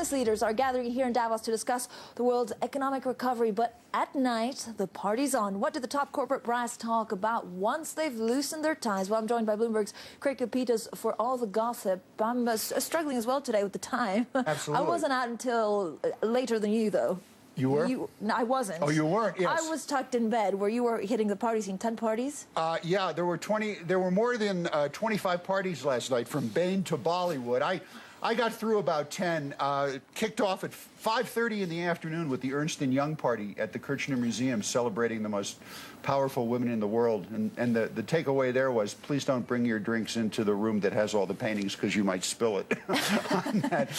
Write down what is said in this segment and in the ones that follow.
business leaders are gathering here in Davos to discuss the world's economic recovery. But at night, the party's on. What do the top corporate brass talk about once they've loosened their ties? Well, I'm joined by Bloomberg's Copetas for all the gossip. I'm struggling as well today with the time. Absolutely. I wasn't out until later than you, though. You were? No, I wasn't. Oh, you weren't? Yes. I was tucked in bed where you were hitting the party scene. 10 parties? Yeah, there were more than 25 parties last night, from Bain to Bollywood. I got through about 10, kicked off at 5:30 in the afternoon with the Ernst & Young party at the Kirchner Museum, celebrating the most powerful women in the world. And the takeaway there was, please don't bring your drinks into the room that has all the paintings, because you might spill it on that.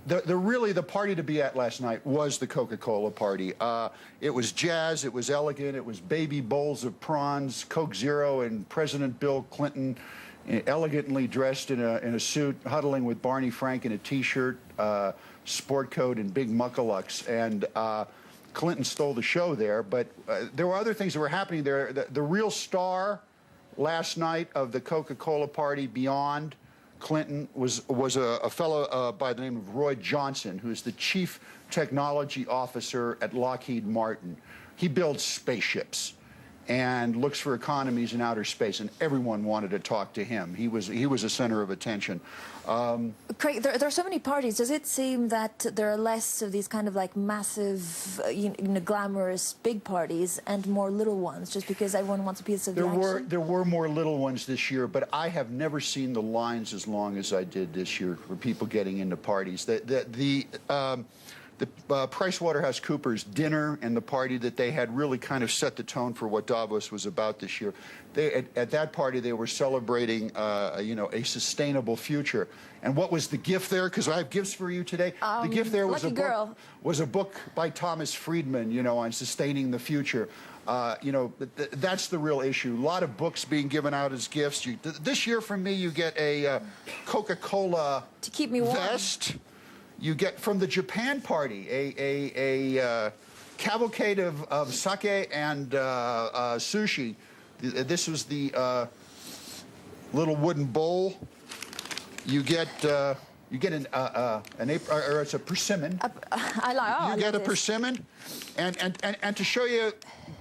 The party to be at last night was the Coca-Cola party. It was jazz, it was elegant, it was baby bowls of prawns, Coke Zero, and President Bill Clinton elegantly dressed in a suit, huddling with Barney Frank in a T-shirt, sport coat, and big muckalucks. And Clinton stole the show there, but there were other things that were happening there. The real star last night of the Coca-Cola party, beyond Clinton, was a fellow by the name of Roy Johnson, who is the chief technology officer at Lockheed Martin. He builds spaceships and looks for economies in outer space, and everyone wanted to talk to him. He was a center of attention. Craig, there are so many parties. Does it seem that there are less of these kind of like massive, glamorous big parties and more little ones, just because everyone wants a piece of the action? There were more little ones this year, but I have never seen the lines as long as I did this year for people getting into parties. The PricewaterhouseCoopers dinner and the party that they had really kind of set the tone for what Davos was about this year. At that party, they were celebrating, a sustainable future. And what was the gift there? Because I have gifts for you today. The gift there was a book by Thomas Friedman, on sustaining the future. That's the real issue. A lot of books being given out as gifts. This year, from me, you get a Coca-Cola to keep me warm vest. You get from the Japan party a cavalcade of sake and sushi. This was the little wooden bowl. You get an apron, or it's a persimmon. You get a persimmon, and to show you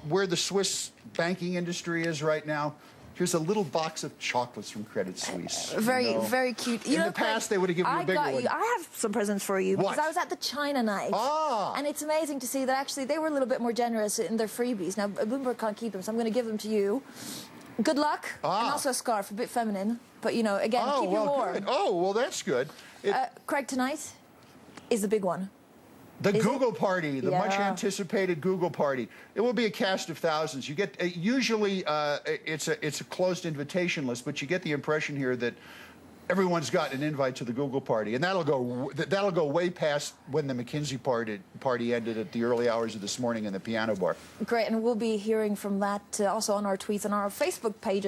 where the Swiss banking industry is right now, here's a little box of chocolates from Credit Suisse. Very cute. In the past, they would have given you a bigger one. I have some presents for you. What? Because I was at the China night. Ah. And it's amazing to see that actually they were a little bit more generous in their freebies. Now, Bloomberg can't keep them, so I'm going to give them to you. Good luck. And also a scarf, a bit feminine. But, again, keep you warm. Good. Oh, well, that's good. Craig, tonight is the big one. The Google party, the much-anticipated Google party. It will be a cast of thousands. You get usually it's a closed invitation list, but you get the impression here that everyone's got an invite to the Google party, and that'll go way past when the McKinsey party ended at the early hours of this morning in the piano bar. Great, and we'll be hearing from that also on our tweets and our Facebook page.